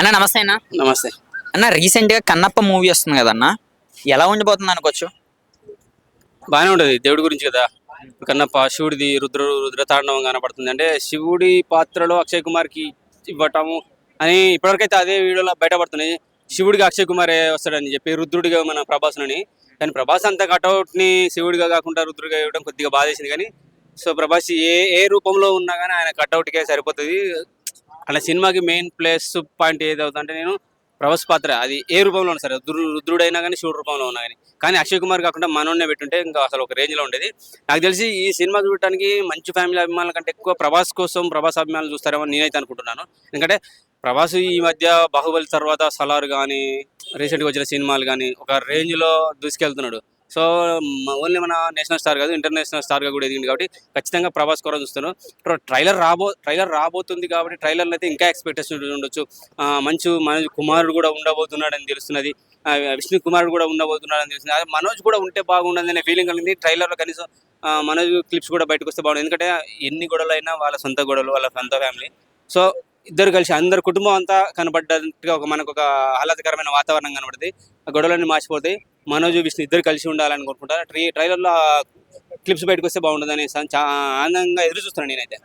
అన్న నమస్తే అన్న. నమస్తే. అన్న రీసెంట్ గా కన్నప్ప మూవీ వస్తుంది కదన్న, ఎలా ఉండిపోతుంది అనుకోవచ్చు? బాగానే ఉంటుంది, దేవుడి గురించి కదా. కన్నప్ప శివుడిది రుద్రతాండవం కనపడుతుంది. అంటే శివుడి పాత్రలో అక్షయ్ కుమార్కి ఇవ్వటము అని ఇప్పటివరకైతే అదే వీడియోలో బయటపడుతున్నాయి. శివుడిగా అక్షయ్ కుమార్ వస్తాడని చెప్పి రుద్రుడిగా మన ప్రభాస్ని, కానీ ప్రభాస్ అంత కటౌట్ని శివుడిగా కాకుండా రుద్రుడిగా ఇవ్వడం కొద్దిగా బాధేసింది. కానీ సో ప్రభాస్ ఏ ఏ రూపంలో ఉన్నా కానీ ఆయన కటౌట్కే సరిపోతుంది. అలా సినిమాకి మెయిన్ ప్లేస్ పాయింట్ ఏదవుతుందంటే, నేను ప్రభాస్ పాత్ర అది ఏ రూపంలో ఉన్నా సరే, రుద్రుడైనా కానీ శివుడు రూపంలో ఉన్నా కానీ, కానీ అక్షయ్ కుమార్ కాకుండా మనోన్నే పెట్టుంటే ఇంకా అసలు ఒక రేంజ్లో ఉండేది. నాకు తెలిసి ఈ సినిమా చూడటానికి మంచి ఫ్యామిలీ అభిమానుల కంటే ఎక్కువ ప్రభాస్ కోసం ప్రభాస్ అభిమానులు చూస్తారేమో నేనైతే అనుకుంటున్నాను. ఎందుకంటే ప్రభాస్ ఈ మధ్య బాహుబలి తర్వాత సలార్ కానీ రీసెంట్గా వచ్చిన సినిమాలు కానీ ఒక రేంజ్లో దూసుకెళ్తున్నాడు. సో ఓన్లీ మన నేషనల్ స్టార్ కాదు, ఇంటర్నేషనల్ స్టార్గా కూడా ఎదిగింది. కాబట్టి ఖచ్చితంగా ప్రభాస్ కూడా చూస్తాను. ట్రైలర్ రాబోతుంది కాబట్టి ట్రైలర్లో అయితే ఇంకా ఎక్స్పెక్టేషన్ ఉండొచ్చు. మనోజ్ కుమారుడు కూడా ఉండబోతున్నాడని తెలుస్తున్నది, విష్ణు కుమారుడు కూడా ఉండబోతున్నాడని తెలుస్తుంది. అదే మనోజ్ కూడా ఉంటే బాగుండదు అనే ఫీలింగ్ కలిగింది. ట్రైలర్లో కనీసం మనోజ్ క్లిప్స్ కూడా బయటకు వస్తే బాగుంది. ఎందుకంటే ఎన్ని గొడవలు అయినా వాళ్ళ సొంత గొడవలు, వాళ్ళ సొంత ఫ్యామిలీ. సో ఇద్దరు కలిసి అందరు కుటుంబం అంతా కనబడ్డట్టుగా మనకు ఒక ఆహ్లాదకరమైన వాతావరణం కనబడుతుంది. ఆ గొడవలన్నీ మార్చిపోతాయి. మనోజ్ విష్ణు ఇద్దరు కలిసి ఉండాలని కోరుకుంటా. ట్రైలర్లో క్లిప్స్ బయటకు వస్తే బాగుంటుంది చాలా ఆనందంగా ఎదురు చూస్తున్నాను నేనైతే.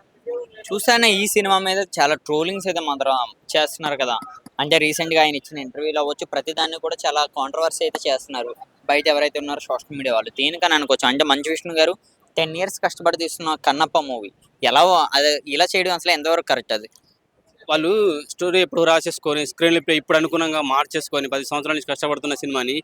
చూసానే ఈ సినిమా మీద చాలా ట్రోలింగ్స్ అయితే మాత్రం చేస్తున్నారు కదా. అంటే రీసెంట్ గా ఆయన ఇచ్చిన ఇంటర్వ్యూలో అవ్వచ్చు, ప్రతిదాన్ని కూడా చాలా కాంట్రవర్సీ అయితే చేస్తున్నారు బయట ఎవరైతే ఉన్నారో సోషల్ మీడియా వాళ్ళు. దేనికని అనుకోవచ్చు అంటే మంచు విష్ణు గారు 10 years కష్టపడి తీస్తున్న కన్నప్ప మూవీ ఎలా అది ఇలా చేయడం అసలు ఎంతవరకు కరెక్ట్? అది వాళ్ళు స్టోరీ ఎప్పుడు రాసేసుకొని స్క్రీన్ ప్లే ఇప్పుడు అనుగుణంగా మార్చేసుకొని 10 సంవత్సరాల నుంచి కష్టపడుతున్న సినిమాని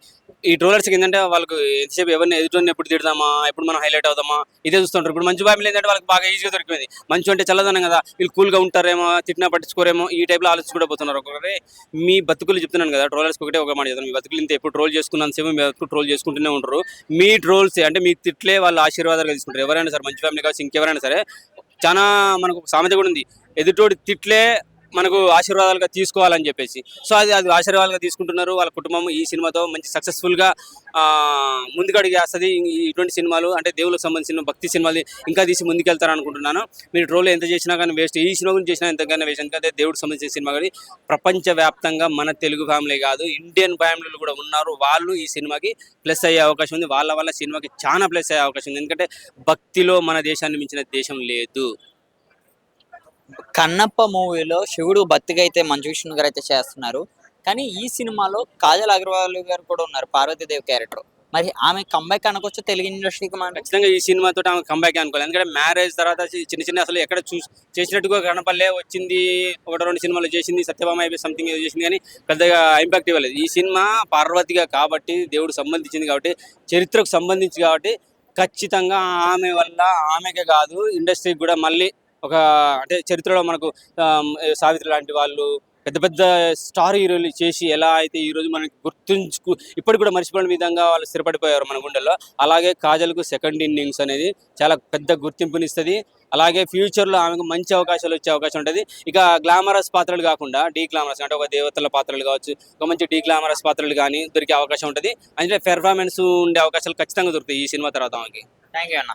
ఈ ట్రోలర్స్కి ఏంటంటే వాళ్ళకు ఎంతసేపు ఎవరిని ఎదుటి ఎప్పుడు తిడదామా, ఎప్పుడు మనం హైలైట్ అవుదామా ఇదే చూస్తుంటారు. ఇప్పుడు మంచి ఫ్యామిలీ ఏంటంటే వాళ్ళకి బాగా ఈజీగా దొరికింది. మంచి అంటే చల్లదనం కదా, వీళ్ళు కూల్గా ఉంటారేమో, తిట్టినా పట్టించుకోరేమో, ఈ టైప్లో ఆలోచించుకుంటూ పోతున్నారు. ఒక్కొక్కరే మీ బతుకులు చెప్తున్నాను కదా, ట్రోలర్స్కి ఒకటే ఒక మాట చెప్తాను, మీ బతుకులు ఇంత ఎప్పుడు ట్రోల్ చేసుకున్నంత సేపు మీ బతుకు ట్రోల్ చేసుకుంటూనే ఉంటారు. మీ ట్రోల్స్ అంటే మీ తిట్లే వాళ్ళు ఆశీర్వాదాలుగా తీసుకుంటారు. ఎవరైనా సరే, మంచి ఫ్యామిలీ కావచ్చు ఇంకెవరైనా సరే. చాలా మనకు ఒక సామెత కూడా ఉంది, ఎదుటోడి తిట్లే మనకు ఆశీర్వాదాలుగా తీసుకోవాలని చెప్పేసి. సో అది ఆశీర్వాదాలుగా తీసుకుంటున్నారు. వాళ్ళ కుటుంబం ఈ సినిమాతో మంచి సక్సెస్ఫుల్గా ముందుకు అడిగేస్తుంది. ఇటువంటి సినిమాలు అంటే దేవుళ్ళకి సంబంధించిన భక్తి సినిమాలు ఇంకా తీసి ముందుకెళ్తారు అనుకుంటున్నాను. మీరు ట్రోల్ ఎంత చేసినా కానీ వేస్ట్, ఈ సినిమా గురించి చేసినా ఎంతగానో వేస్ట్. ఎందుకంటే దేవుడికి సంబంధించిన సినిమా కానీ ప్రపంచవ్యాప్తంగా మన తెలుగు ఫ్యామిలీ కాదు, ఇండియన్ ఫ్యామిలీలు కూడా ఉన్నారు. వాళ్ళు ఈ సినిమాకి ప్లస్ అయ్యే అవకాశం ఉంది. వాళ్ళ వల్ల సినిమాకి చాలా ప్లస్ అయ్యే అవకాశం ఉంది. ఎందుకంటే భక్తిలో మన దేశాన్ని మించిన దేశం లేదు. కన్నప్ప మూవీలో శివుడు భక్తిగా అయితే మంచు విష్ణు గారు అయితే చేస్తున్నారు, కానీ ఈ సినిమాలో కాజల్ అగర్వాల్ గారు కూడా ఉన్నారు, పార్వతీదేవి క్యారెక్టర్. మరి ఆమె కంబ్యాక్ అనుకోవచ్చు తెలుగు ఇండస్ట్రీకి? మనం ఖచ్చితంగా ఈ సినిమాతో ఆమె కంబ్యాక్ అనుకోవాలి. ఎందుకంటే మ్యారేజ్ తర్వాత చిన్న చిన్న అసలు ఎక్కడ చేసినట్టుగా కనపల్లే, వచ్చింది 1-2 సినిమాలు చేసింది, సత్యభామ సంథింగ్ ఏదో చేసింది, కానీ పెద్దగా ఇంపాక్ట్ ఇవ్వలేదు. ఈ సినిమా పార్వతిగా కాబట్టి, దేవుడు సంబంధించింది కాబట్టి, చరిత్రకు సంబంధించి కాబట్టి ఖచ్చితంగా ఆమె వల్ల ఆమెకే కాదు ఇండస్ట్రీకి కూడా మళ్ళీ ఒక అంటే చరిత్రలో మనకు సావిత్రి లాంటి వాళ్ళు పెద్ద పెద్ద స్టార్ హీరోలు చేసి ఎలా అయితే ఈరోజు మనకి ఇప్పటికి కూడా మర్చిపోయిన విధంగా వాళ్ళు స్థిరపడిపోయారు మన గుండెల్లో, అలాగే కాజల్కు సెకండ్ ఇన్నింగ్స్ అనేది చాలా పెద్ద గుర్తింపునిస్తుంది. అలాగే ఫ్యూచర్లో ఆమెకు మంచి అవకాశాలు వచ్చే అవకాశం ఉంటుంది. ఇక గ్లామరస్ పాత్రలు కాకుండా డీ గ్లామరస్ అంటే ఒక దేవతల పాత్రలు కావచ్చు, ఒక మంచి డీ గ్లామరస్ పాత్రలు కానీ దొరికే అవకాశం ఉంటుంది. అంటే పెర్ఫార్మెన్స్ ఉండే అవకాశాలు ఖచ్చితంగా దొరుకుతాయి ఈ సినిమా తర్వాత ఆమెకి. థ్యాంక్ యూ అన్న.